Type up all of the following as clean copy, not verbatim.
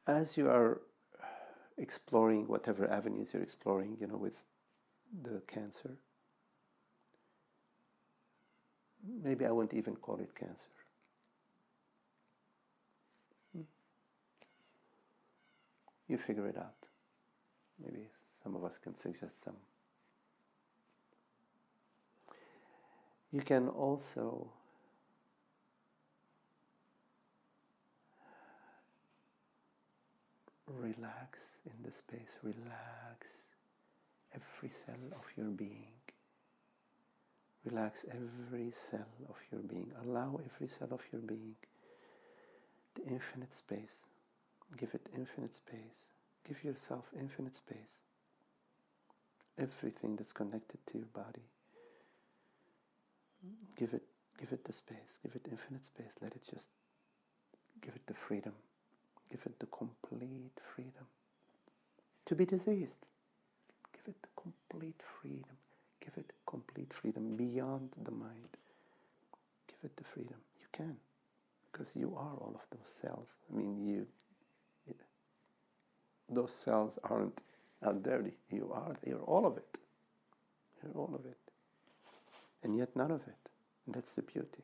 as you are exploring whatever avenues you're exploring, with the cancer, maybe I won't even call it cancer. You figure it out. Maybe some of us can suggest some. You can also relax in the space. Relax every cell of your being. Relax every cell of your being. Allow every cell of your being the infinite space. Give it infinite space. Give yourself infinite space. Everything that's connected to your body, give it the space. Give it infinite space. Let it just give it the freedom. Give it the complete freedom to be diseased. Give it the complete freedom. Give it complete freedom beyond the mind. Give it the freedom. You can, because you are all of those cells. I mean, those cells aren't dirty. You're all of it. You're all of it. And yet none of it. And that's the beauty.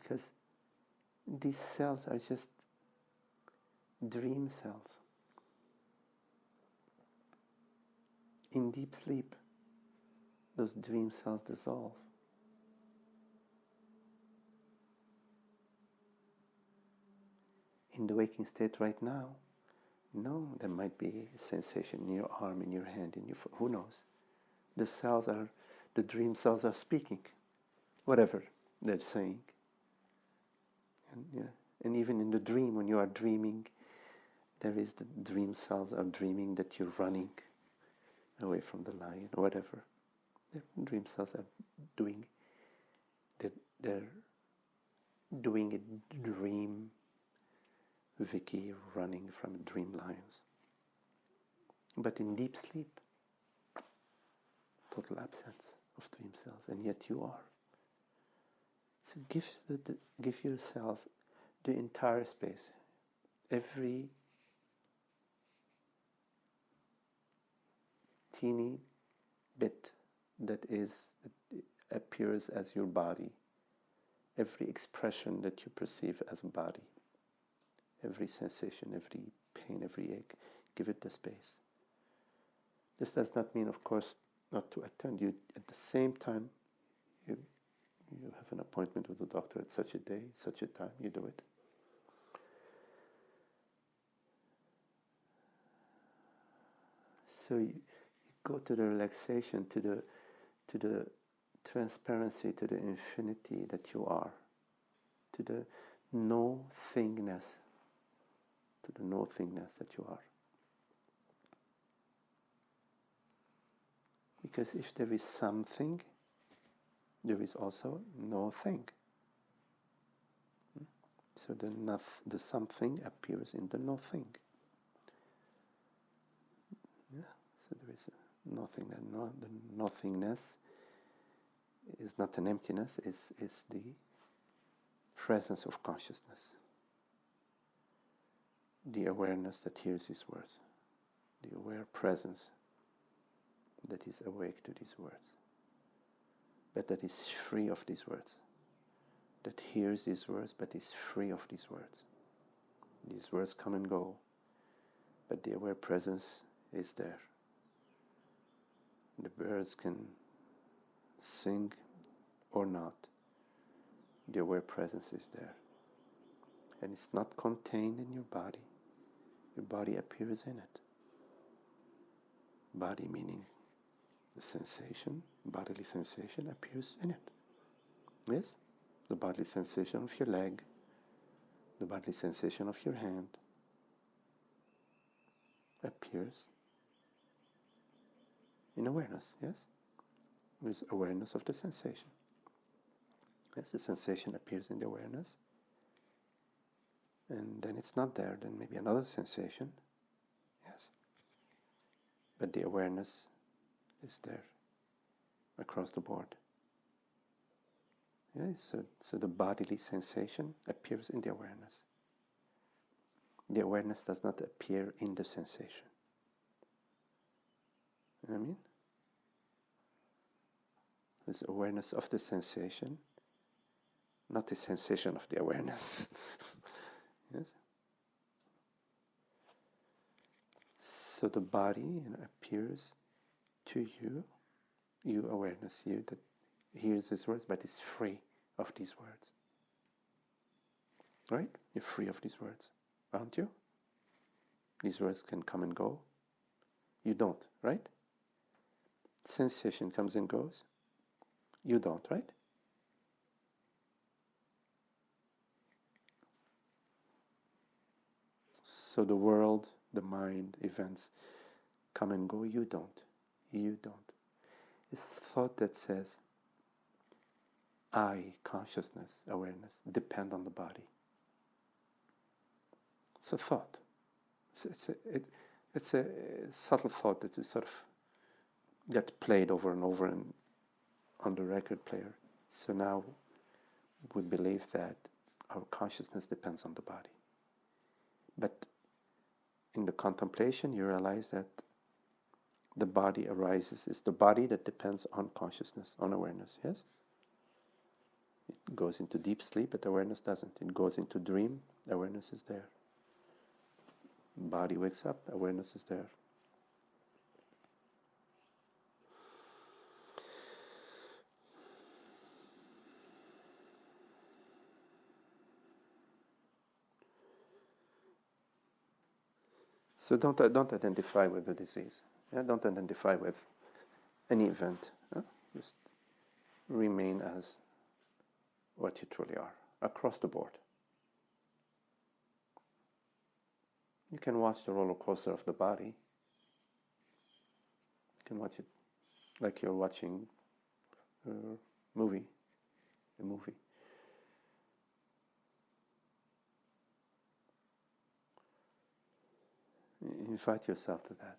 Because these cells are just dream cells. In deep sleep, those dream cells dissolve. In the waking state right now, there might be a sensation in your arm, in your hand, in your foot. Who knows? The dream cells are speaking, whatever they're saying. And even in the dream, when you are dreaming, there is the dream cells are dreaming that you're running away from the lion or whatever. The dream cells are doing. They're doing a dream. Vicky running from dream lions. But in deep sleep, total absence of dream cells, and yet you are. So give your cells the entire space, every teeny bit that appears as your body, every expression that you perceive as a body. Every sensation, every pain, every ache, give it the space. This does not mean, of course, not to attend. You at the same time, you have an appointment with the doctor at such a day, such a time. You do it. So you go to the relaxation, to the transparency, to the infinity that you are, to the no-thingness. To the no-thingness that you are. Because if there is something, there is also no thing. So the something appears in the nothing. Yeah. So there is nothing. The nothingness is not an emptiness. Is the presence of consciousness. The awareness that hears these words, the aware presence that is awake to these words, but that is free of these words, that hears these words but is free of these words. These words come and go, but the aware presence is there. The birds can sing or not. The aware presence is there. And it's not contained in your body. Your body appears in it. Body meaning the sensation, bodily sensation appears in it. Yes? The bodily sensation of your leg, the bodily sensation of your hand appears in awareness, yes? There's awareness of the sensation. Yes, the sensation appears in the awareness. And then it's not there, then maybe another sensation. Yes. But the awareness is there across the board. Yes, so the bodily sensation appears in the awareness. The awareness does not appear in the sensation. You know what I mean? There's awareness of the sensation, not the sensation of the awareness. Yes? So the body appears to you, you awareness, you that hears these words, but is free of these words. Right? You're free of these words, aren't you? These words can come and go. You don't, right? Sensation comes and goes. You don't, right? So the world, the mind, events come and go. You don't. You don't. It's thought that says, I, consciousness, awareness, depend on the body. It's a thought. It's a subtle thought that you sort of get played over and over and on the record player. So now we believe that our consciousness depends on the body. But in the contemplation, you realize that the body arises. It's the body that depends on consciousness, on awareness, yes? It goes into deep sleep, but awareness doesn't. It goes into dream, awareness is there. Body wakes up, awareness is there. So don't identify with the disease. Yeah? Don't identify with any event. Yeah? Just remain as what you truly are, across the board. You can watch the roller coaster of the body. You can watch it like you're watching a movie. Invite yourself to that.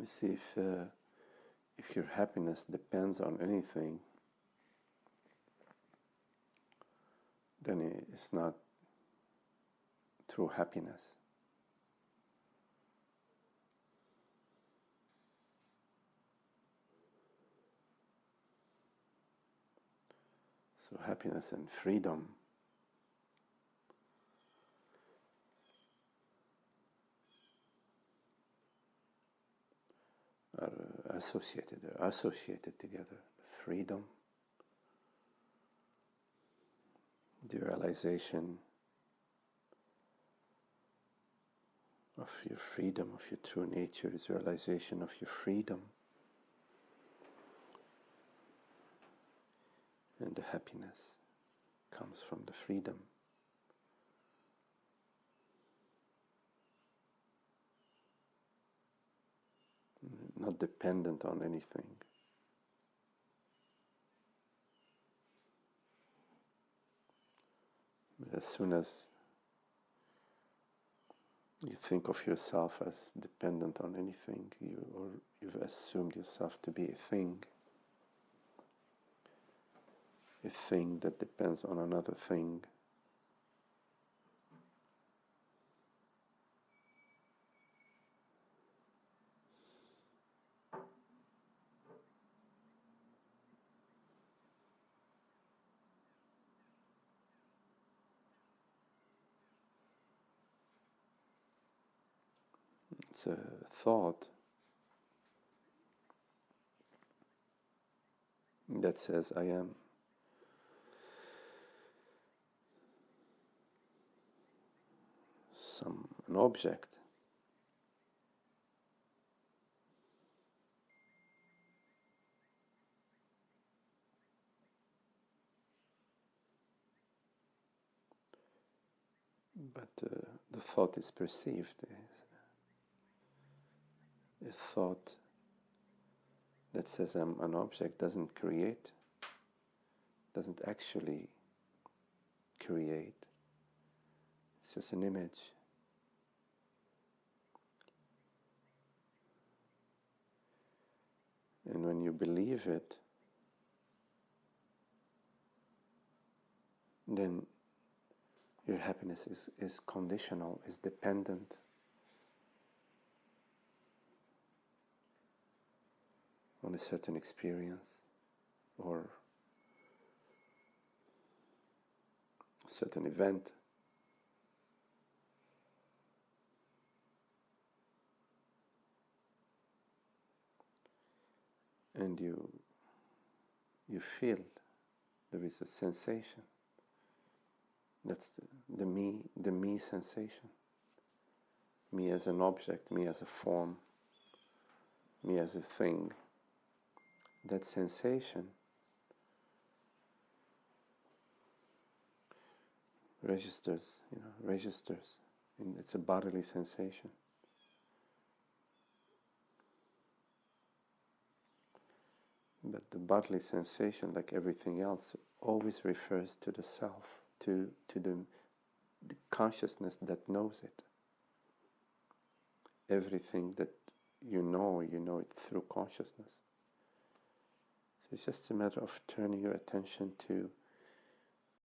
see, if your happiness depends on anything, then it's not true happiness. So happiness and freedom are associated together. Freedom, the realization of your freedom, of your true nature, is realization of your freedom. And the happiness comes from the freedom. Not dependent on anything. But as soon as you think of yourself as dependent on anything, you've assumed yourself to be a thing that depends on another thing. It's a thought that says, I am. An object. But the thought is perceived. A thought that says I'm an object doesn't actually create. It's just an image. And when you believe it, then your happiness is conditional, is dependent on a certain experience or a certain event. And you feel there is a sensation. That's the me sensation. Me as an object, me as a form, me as a thing. That sensation registers. It's a bodily sensation. But the bodily sensation, like everything else, always refers to the self, to the consciousness that knows it. Everything that you know it through consciousness. So it's just a matter of turning your attention to